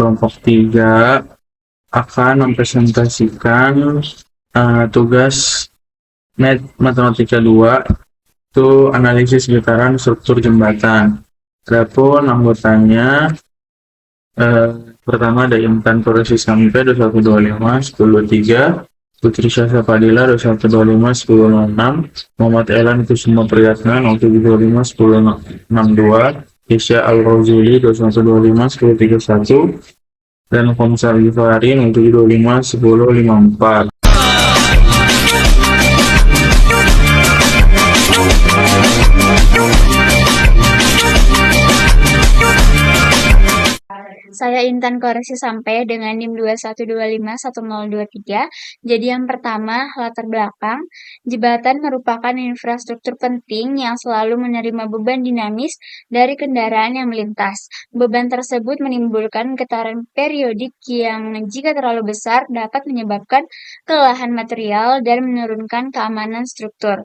kelompok 3 akan mempresentasikan tugas matematika 2 itu analisis getaran struktur jembatan. Adapun anggotanya pertama ada Intan Koreksi Sampai 2125 1023, Putri Syahsa Fadila 2125 1006, Muhammad Elan Kusuma Priyatna 0725 1062, Isya Al-Rozuli 2125 1031, dan Komsar Gifari 0725 1054. Saya Intan Koreksi Sampai dengan NIM 21251023. Jadi yang pertama, latar belakang. Jembatan merupakan infrastruktur penting yang selalu menerima beban dinamis dari kendaraan yang melintas. Beban tersebut menimbulkan getaran periodik yang jika terlalu besar dapat menyebabkan kelelahan material dan menurunkan keamanan struktur.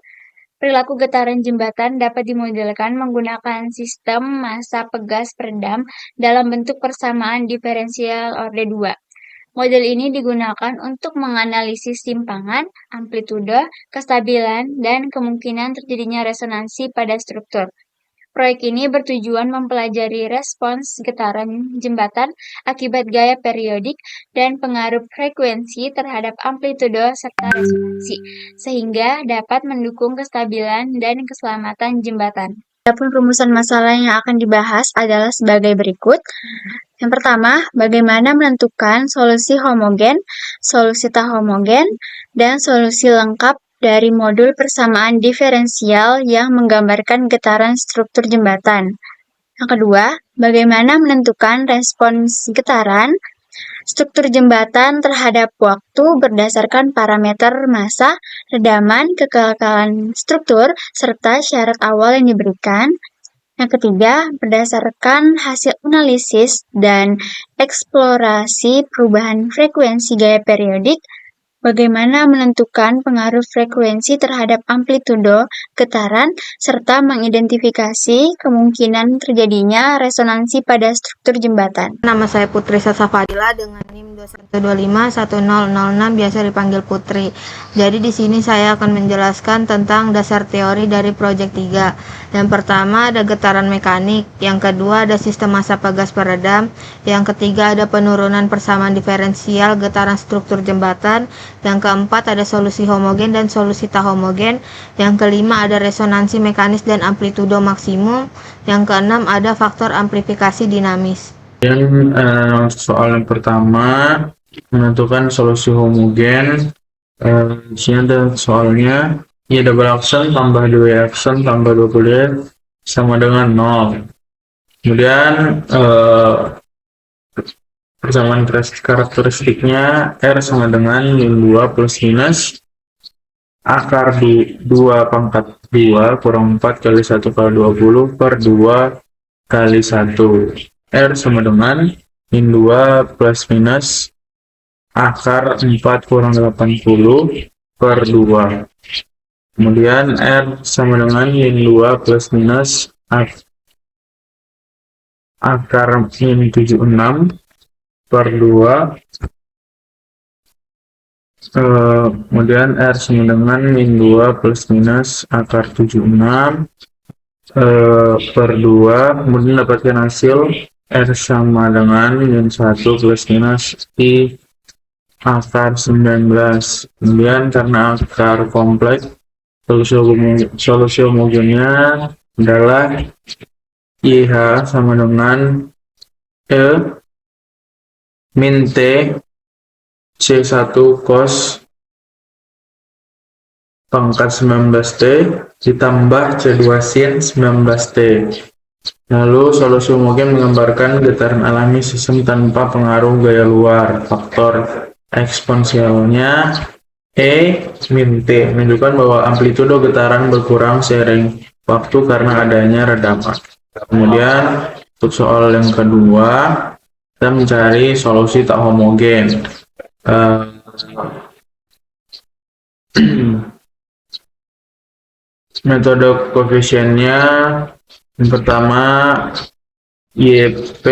Perilaku getaran jembatan dapat dimodelkan menggunakan sistem massa pegas peredam dalam bentuk persamaan diferensial orde 2. Model ini digunakan untuk menganalisis simpangan, amplitudo, kestabilan, dan kemungkinan terjadinya resonansi pada struktur. Proyek ini bertujuan mempelajari respons getaran jembatan akibat gaya periodik dan pengaruh frekuensi terhadap amplitudo serta resonansi, sehingga dapat mendukung kestabilan dan keselamatan jembatan. Adapun rumusan masalah yang akan dibahas adalah sebagai berikut. Yang pertama, bagaimana menentukan solusi homogen, solusi tak homogen, dan solusi lengkap dari modul persamaan diferensial yang menggambarkan getaran struktur jembatan. Yang kedua, bagaimana menentukan respons getaran struktur jembatan terhadap waktu berdasarkan parameter massa, redaman, kekekalan struktur, serta syarat awal yang diberikan. Yang ketiga, berdasarkan hasil analisis dan eksplorasi perubahan frekuensi gaya periodik, bagaimana menentukan pengaruh frekuensi terhadap amplitudo getaran, serta mengidentifikasi kemungkinan terjadinya resonansi pada struktur jembatan. Nama saya Putri Syahsa Fadila dengan NIM 21251006, biasa dipanggil Putri. Jadi di sini saya akan menjelaskan tentang dasar teori dari proyek 3. Yang pertama ada getaran mekanik, yang kedua ada sistem massa pegas peredam, yang ketiga ada penurunan persamaan diferensial getaran struktur jembatan, yang keempat ada solusi homogen dan solusi tak homogen, yang kelima ada resonansi mekanis dan amplitudo maksimum, yang keenam ada faktor amplifikasi dinamis. Dan soal yang pertama menentukan solusi homogen. Di sini ada soalnya, ya double action tambah 2 action tambah 20 sama dengan 0. Kemudian persamaan karakteristiknya R sama dengan min 2 plus minus akar 2 pangkat 2 kurang 4 kali 1 kali 20 per 2 kali 1. R sama dengan min 2 plus minus akar 4 kurang 80 per 2. Kemudian R sama dengan min 2 plus minus akar min 76 per 2. Kemudian R sama dengan min 2 plus minus akar 76 per 2. Kemudian dapatkan hasil R sama dengan min 1 plus minus I akar 19. Kemudian karena akar kompleks, solusi homogennya adalah IH sama dengan E min T C1 cos pangkat 19T ditambah C2 sin 19T. Lalu solusi homogen menggambarkan getaran alami sistem tanpa pengaruh gaya luar. Faktor eksponensialnya E min T menunjukkan bahwa amplitudo getaran berkurang seiring waktu karena adanya redaman. Kemudian untuk soal yang kedua, kita mencari solusi tak homogen. Metode koefisiennya yang pertama YP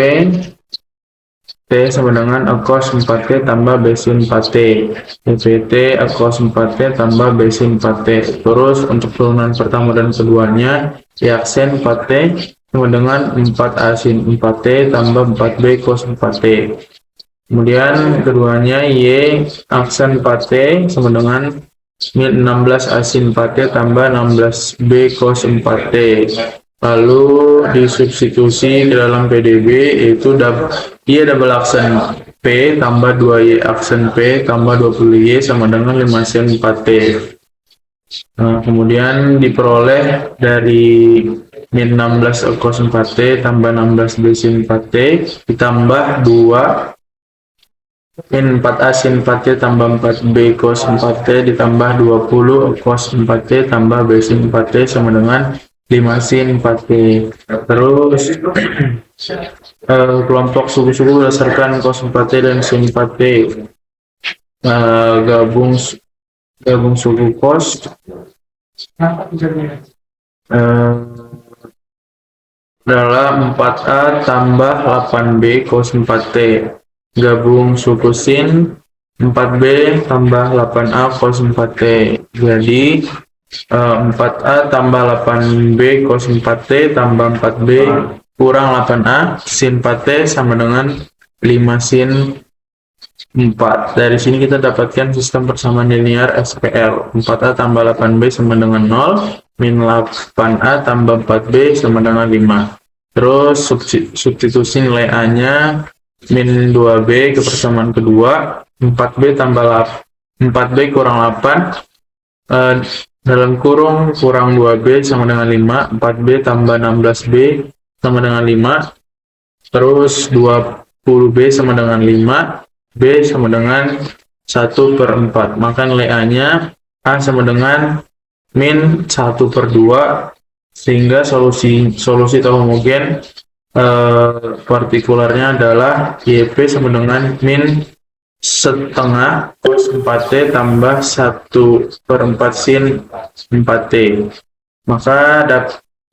T T sama dengan A cos 4T tambah B sin 4T. DPT A cos 4T tambah B sin 4T. Terus untuk turunan pertama dan keduanya, Y aksen 4T sama dengan 4A sin 4T tambah 4B cos 4T. Kemudian keduanya Y aksen 4T sama dengan min 16 A sin 4T tambah 16B cos 4T. Lalu disubstitusi ke dalam PDB, yaitu Y double aksen P tambah 2Y aksen P tambah 20Y sama dengan 5 sin 4T. Nah, kemudian diperoleh dari min 16 A cos 4T tambah 16B sin 4T ditambah 2 min 4A sin 4T tambah 4B cos 4T ditambah 20 cos 4T tambah B sin 4T sama dengan 5 sin 4T. Terus kelompok suku-suku berdasarkan cos 4T dan sin 4T. Gabung suku cos adalah 4A tambah 8B cos 4T. Gabung suku sin 4B tambah 8A cos 4T. Jadi 4A tambah 8B cos 4T tambah 4B kurang 8A sin 4T sama dengan 5 sin 4. Dari sini kita dapatkan sistem persamaan linear SPL. 4A tambah 8B sama dengan 0, min 8A tambah 4B sama dengan 5. Terus substitusi nilai A-nya min 2B ke persamaan kedua, 4B tambah 4B kurang 8 dalam kurung kurang 2B sama dengan 5, 4B tambah 16B sama dengan 5, terus 20B sama dengan 5, B sama dengan 1/4. Maka nilai A-nya A sama dengan min 1/2, sehingga solusi tahu homogen partikularnya adalah YP sama dengan min setengah cos 4T tambah 1/4 sin 4T. Maka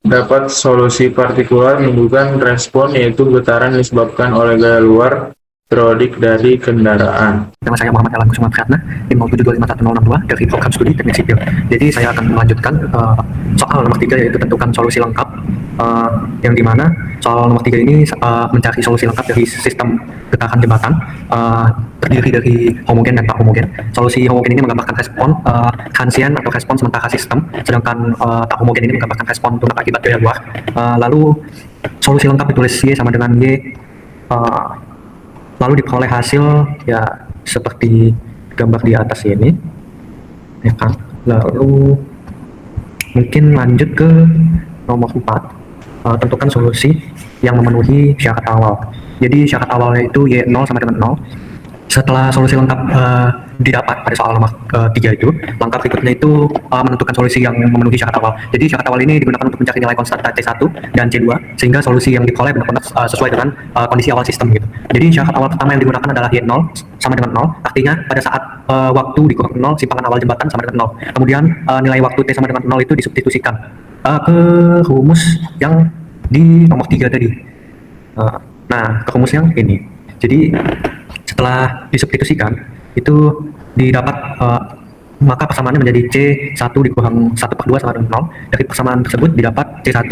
dapat solusi partikular menunjukkan respon, yaitu getaran disebabkan oleh gaya luar periodik dari kendaraan. Nama saya Muhammad Alan Kusuma Priyatna, tim 072510062 dari program studi teknik sipil. Jadi saya akan melanjutkan soal nomor 3, yaitu tentukan solusi lengkap, yang dimana soal nomor 3 ini mencari solusi lengkap dari sistem getaran jembatan terdiri dari homogen dan tak homogen. Solusi homogen ini menggambarkan respon transien atau respon sementara sistem, sedangkan tak homogen ini menggambarkan respon tunggal akibat gaya luar. Lalu solusi lengkap ditulis Y sama dengan Y, lalu diperoleh hasil ya seperti gambar di atas ini, ya kan. Lalu mungkin lanjut ke nomor 4, tentukan solusi yang memenuhi syarat awal. Jadi syarat awalnya itu Y0 sama dengan 0. Setelah solusi lengkap didapat pada soal nomor 3 itu, langkah berikutnya itu menentukan solusi yang memenuhi syarat awal. Jadi syarat awal ini digunakan untuk mencari nilai konstanta C1 dan C2, sehingga solusi yang diperoleh benar-benar sesuai dengan kondisi awal sistem gitu. Jadi syarat awal pertama yang digunakan adalah Y0 sama dengan 0, artinya pada saat waktu dikurang 0, simpangan awal jembatan sama dengan 0. Kemudian nilai waktu T sama dengan 0 itu disubstitusikan ke rumus yang di nomor 3 tadi. Nah, ke rumus yang ini. Jadi setelah disubstitusikan itu didapat maka persamaannya menjadi C1 dikurang 1/2 sama dengan 0. Dari persamaan tersebut didapat C1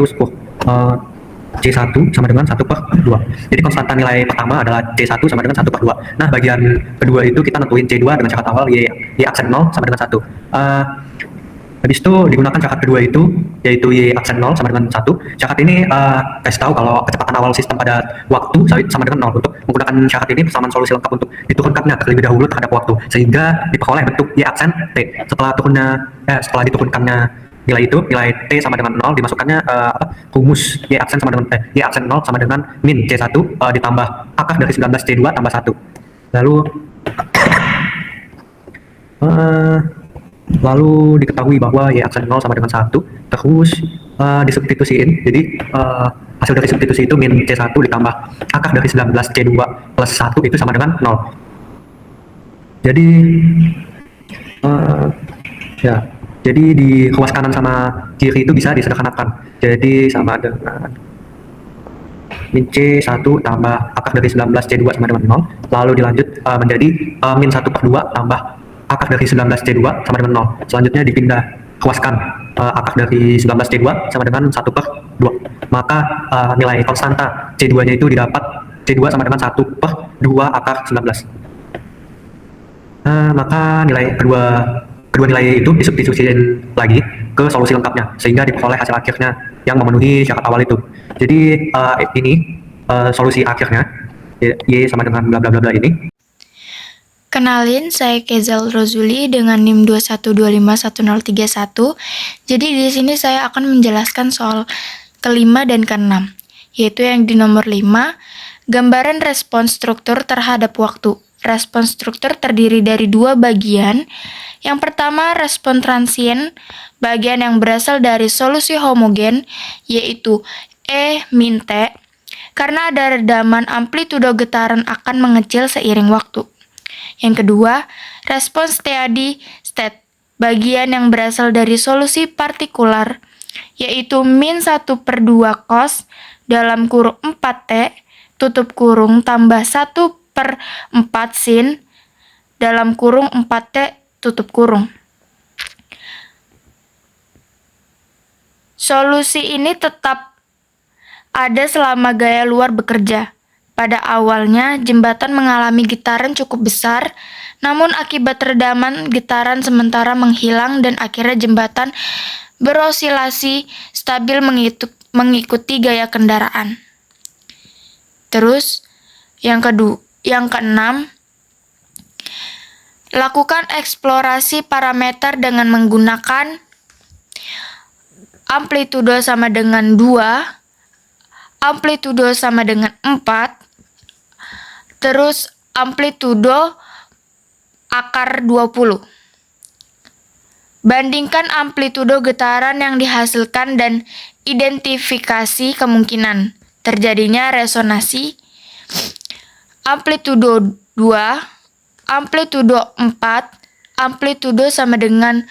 sama dengan 1/2. Jadi konstanta nilai pertama adalah C1 sama dengan 1/2. Nah, bagian kedua itu kita nentuin C2 dengan syarat awal Y aksen 0 sama dengan 1. Habis itu digunakan syarat kedua itu, yaitu Y aksen 0 sama dengan 1. Syarat ini kasih tahu kalau kecepatan awal sistem pada waktu sama dengan 0. Untuk menggunakan syarat ini, persamaan solusi lengkap untuk diturunkannya terlebih dahulu terhadap waktu, sehingga diperoleh bentuk Y aksen T. Setelah diturunkannya nilai itu, nilai T sama dengan 0, dimasukkannya rumus Y aksen 0 sama dengan min C1 ditambah akar dari 19 C2 tambah 1. Lalu diketahui bahwa Y aksen 0 sama dengan 1, terus disubstitusiin. Jadi hasil dari substitusi itu min C1 ditambah akar dari 19 C2 plus 1 itu sama dengan 0. Jadi jadi di ruas kanan sama kiri itu bisa disederhanakan. Jadi sama dengan min C1 tambah akar dari 19 C2 sama dengan 0, lalu dilanjut menjadi min 1 per 2 tambah akar dari 19 C2 sama dengan 0. Selanjutnya dipindah ruaskan akar dari 19 C2 sama dengan 1 per 2. Maka nilai konstanta C2-nya itu didapat C2 sama dengan 1 per 2 akar 19. Maka kedua nilai itu disubstitusikan lagi ke solusi lengkapnya sehingga diperoleh hasil akhirnya yang memenuhi syarat awal itu. Jadi ini solusi akhirnya Y sama dengan bla bla bla bla ini. Kenalin, saya Kezal Rozuli dengan NIM 212511031. Jadi di sini saya akan menjelaskan soal kelima dan keenam, yaitu yang di nomor 5, gambaran respons struktur terhadap waktu. Respons struktur terdiri dari dua bagian. Yang pertama, respon transien, bagian yang berasal dari solusi homogen, yaitu E min T, karena ada redaman amplitudo getaran akan mengecil seiring waktu. Yang kedua, respons steady state, bagian yang berasal dari solusi partikular, yaitu min 1 per 2 cos dalam kurung 4T, tutup kurung tambah 1 per 4 sin dalam kurung 4T, tutup kurung. Solusi ini tetap ada selama gaya luar bekerja. Pada awalnya, jembatan mengalami getaran cukup besar, namun akibat redaman getaran sementara menghilang dan akhirnya jembatan berosilasi stabil mengikuti gaya kendaraan. Terus, yang keenam, lakukan eksplorasi parameter dengan menggunakan amplitudo sama dengan 2, amplitudo sama dengan 4, terus amplitudo akar 20. Bandingkan amplitudo getaran yang dihasilkan dan identifikasi kemungkinan terjadinya resonansi. Amplitudo 2, amplitudo 4, amplitudo sama dengan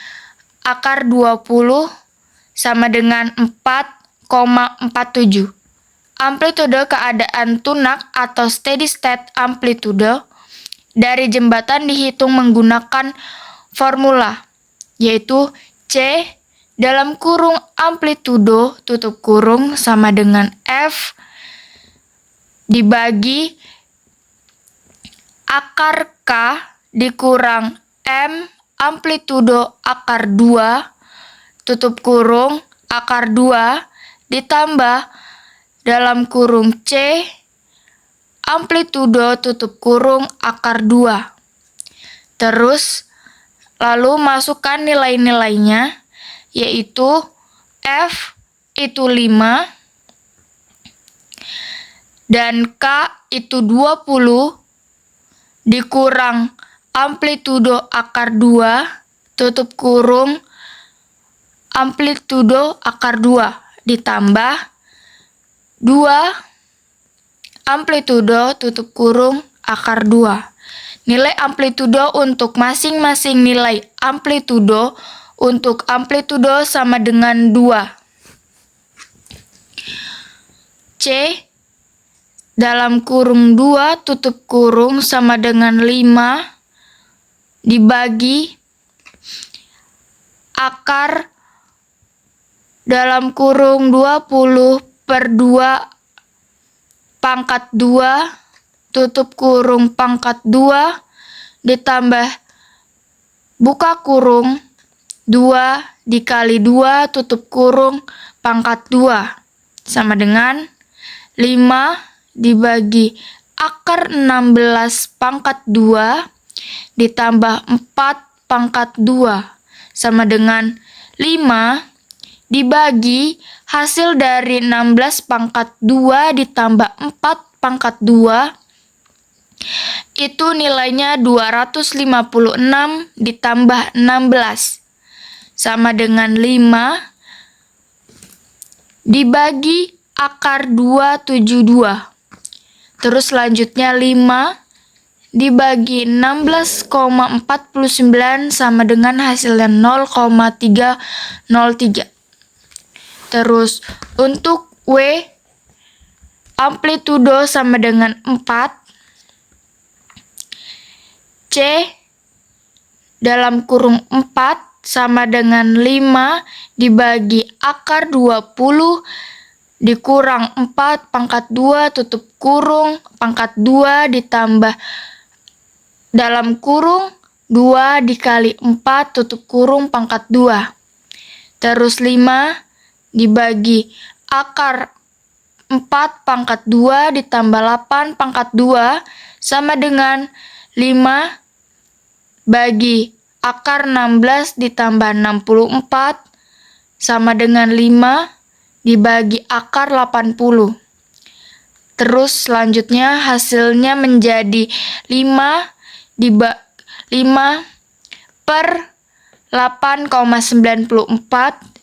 akar 20 sama dengan 4,47. Amplitudo keadaan tunak atau steady state amplitudo dari jembatan dihitung menggunakan formula, yaitu C dalam kurung amplitudo tutup kurung sama dengan F dibagi akar K dikurang M amplitudo akar 2 tutup kurung akar 2 ditambah dalam kurung C amplitudo tutup kurung akar 2. Terus lalu masukkan nilai-nilainya, yaitu F itu 5 dan K itu 20 dikurang amplitudo akar 2 tutup kurung amplitudo akar 2 ditambah 2 amplitudo tutup kurung akar 2. Nilai amplitudo untuk masing-masing nilai amplitudo untuk amplitudo sama dengan 2. C dalam kurung 2 tutup kurung sama dengan 5 dibagi akar dalam kurung 20 per 2 pangkat 2 tutup kurung pangkat 2 ditambah buka kurung 2 dikali 2 tutup kurung pangkat 2 sama dengan 5 dibagi akar 16 pangkat 2 ditambah 4 pangkat 2 sama dengan 5 dibagi hasil dari 16 pangkat 2 ditambah 4 pangkat 2 itu nilainya 256 ditambah 16 sama dengan 5 dibagi akar 272. Terus selanjutnya 5 dibagi 16,49 sama dengan hasilnya 0,303. Terus untuk W amplitudo sama dengan 4, C dalam kurung 4 sama dengan 5 dibagi akar 20 dikurang 4 pangkat 2 tutup kurung pangkat 2 ditambah dalam kurung 2 dikali 4 tutup kurung pangkat 2. Terus 5 dibagi akar 4 pangkat 2 ditambah 8 pangkat 2 sama dengan 5 bagi akar 16 ditambah 64 sama dengan 5 dibagi akar 80. Terus selanjutnya hasilnya menjadi 5 per 8,94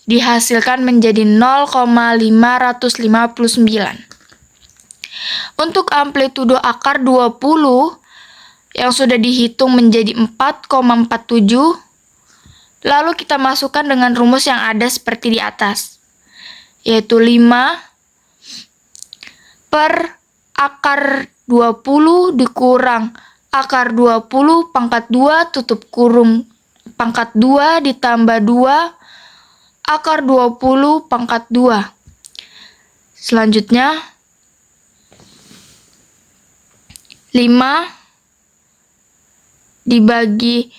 dihasilkan menjadi 0,559. Untuk amplitudo akar 20 yang sudah dihitung menjadi 4,47, lalu kita masukkan dengan rumus yang ada seperti di atas, yaitu 5 per akar 20 dikurang akar 20 pangkat 2 tutup kurung pangkat 2 ditambah 2 akar 20 pangkat 2. Selanjutnya 5 dibagi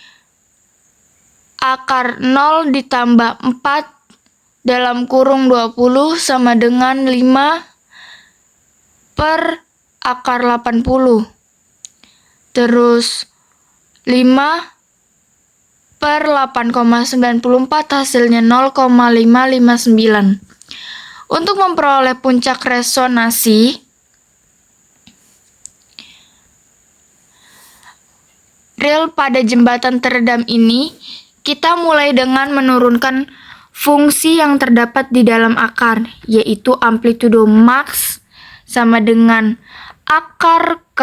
akar 0 ditambah 4 dalam kurung 20 sama dengan 5 per akar 80. Terus 5 per 8,94 hasilnya 0,559. Untuk memperoleh puncak resonansi, real pada jembatan teredam ini, kita mulai dengan menurunkan fungsi yang terdapat di dalam akar, yaitu amplitudo max sama dengan akar K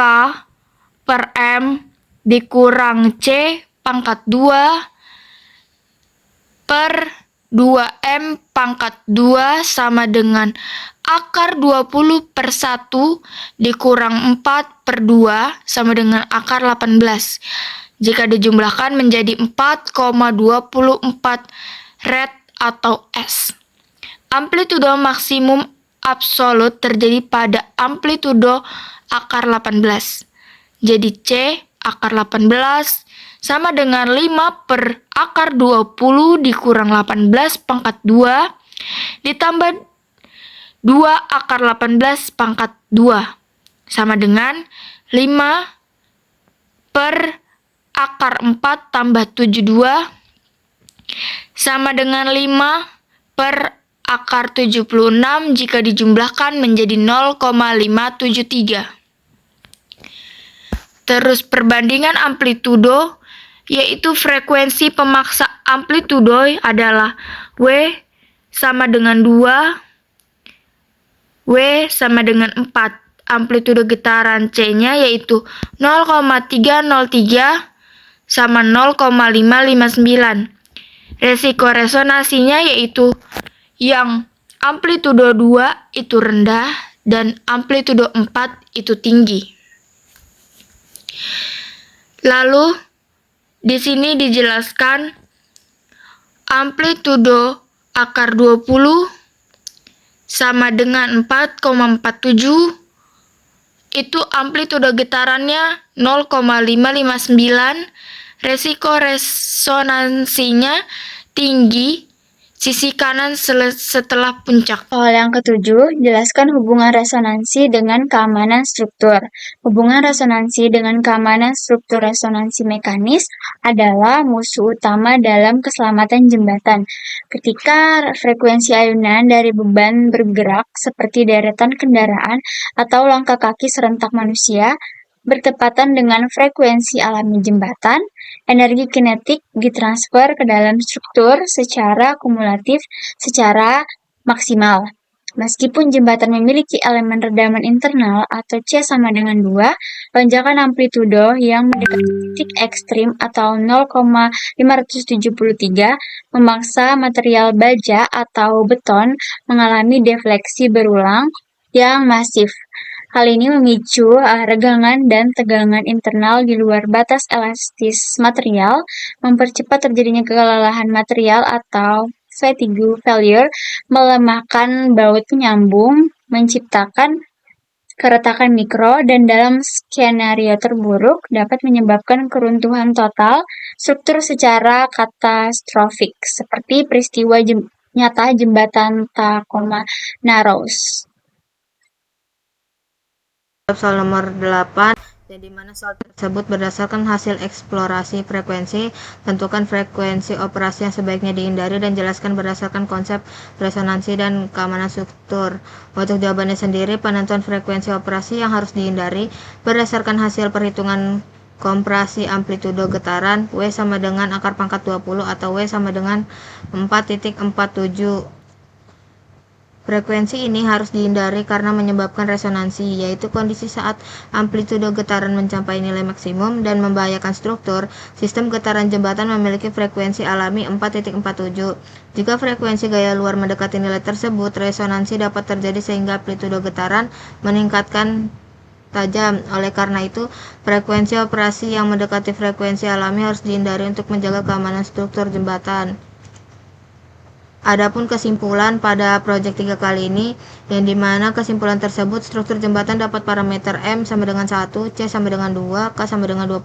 per M dikurang C pangkat 2 per 2M pangkat 2 sama dengan akar 20 per 1 dikurang 4 per 2 sama dengan akar 18. Jika dijumlahkan menjadi 4,24 rad atau S. Amplitudo maksimum absolut terjadi pada amplitudo akar 18. Jadi C akar 18 sama dengan 5 per akar 20 dikurang 18 pangkat 2 ditambah 2 akar 18 pangkat 2 sama dengan 5 per akar 4 tambah 72 sama dengan 5 per akar 76 jika dijumlahkan menjadi 0,573. Terus perbandingan amplitudo, yaitu frekuensi pemaksa amplitudo adalah W sama dengan 2, W sama dengan 4. Amplitudo getaran C-nya yaitu 0,303 sama 0,559. Resiko resonansinya yaitu yang amplitudo 2 itu rendah dan amplitudo 4 itu tinggi. Lalu di sini dijelaskan amplitudo akar 20 sama dengan 4,47 itu amplitudo getarannya 0,559, resiko resonansinya tinggi, sisi kanan setelah puncak. Soal yang ketujuh, jelaskan hubungan resonansi dengan keamanan struktur. Hubungan resonansi dengan keamanan struktur resonansi mekanis adalah musuh utama dalam keselamatan jembatan. Ketika frekuensi ayunan dari beban bergerak seperti deretan kendaraan atau langkah kaki serentak manusia bertepatan dengan frekuensi alami jembatan, energi kinetik ditransfer ke dalam struktur secara kumulatif secara maksimal. Meskipun jembatan memiliki elemen redaman internal atau C sama dengan 2, lonjakan amplitudo yang mendekati titik ekstrim atau 0,573 memaksa material baja atau beton mengalami defleksi berulang yang masif. Hal ini memicu regangan dan tegangan internal di luar batas elastis material, mempercepat terjadinya kelelahan material atau fatigue failure, melemahkan baut penyambung, menciptakan keretakan mikro, dan dalam skenario terburuk dapat menyebabkan keruntuhan total struktur secara katastrofik, seperti peristiwa nyata jembatan Tacoma Narrows. Soal nomor 8, yang dimana soal tersebut berdasarkan hasil eksplorasi frekuensi, tentukan frekuensi operasi yang sebaiknya dihindari dan jelaskan berdasarkan konsep resonansi dan keamanan struktur. Untuk jawabannya sendiri, penentuan frekuensi operasi yang harus dihindari berdasarkan hasil perhitungan kompresi amplitudo getaran W sama dengan akar pangkat 20 atau W sama dengan 4,47. Frekuensi ini harus dihindari karena menyebabkan resonansi, yaitu kondisi saat amplitudo getaran mencapai nilai maksimum dan membahayakan struktur. Sistem getaran jembatan memiliki frekuensi alami 4,47. Jika frekuensi gaya luar mendekati nilai tersebut, resonansi dapat terjadi sehingga amplitudo getaran meningkatkan tajam. Oleh karena itu, frekuensi operasi yang mendekati frekuensi alami harus dihindari untuk menjaga keamanan struktur jembatan. Adapun kesimpulan pada proyek 3 kali ini, yang dimana kesimpulan tersebut struktur jembatan dapat parameter M sama dengan 1, C sama dengan 2, K sama dengan 20,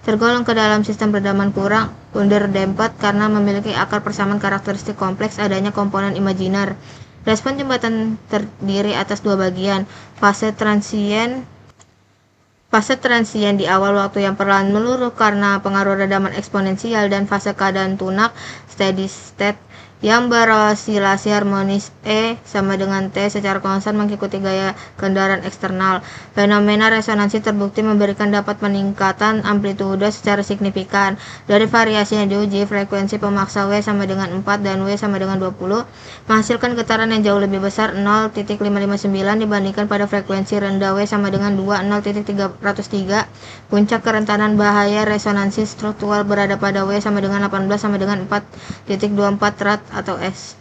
tergolong ke dalam sistem redaman kurang underdamped karena memiliki akar persamaan karakteristik kompleks adanya komponen imajiner. Respon jembatan terdiri atas dua bagian, fase transien di awal waktu yang perlahan meluruh karena pengaruh redaman eksponensial, dan fase keadaan tunak steady state yang berosilasi harmonis E sama dengan T secara konstan mengikuti gaya kendaraan eksternal. Fenomena resonansi terbukti memberikan dapat peningkatan amplitudo secara signifikan. Dari variasi yang diuji, frekuensi pemaksa W sama dengan 4 dan W sama dengan 20 menghasilkan getaran yang jauh lebih besar 0,559 dibandingkan pada frekuensi rendah W sama dengan 2, 0,303. Puncak kerentanan bahaya resonansi struktural berada pada W sama dengan 18 sama dengan 4,24 rad atau S.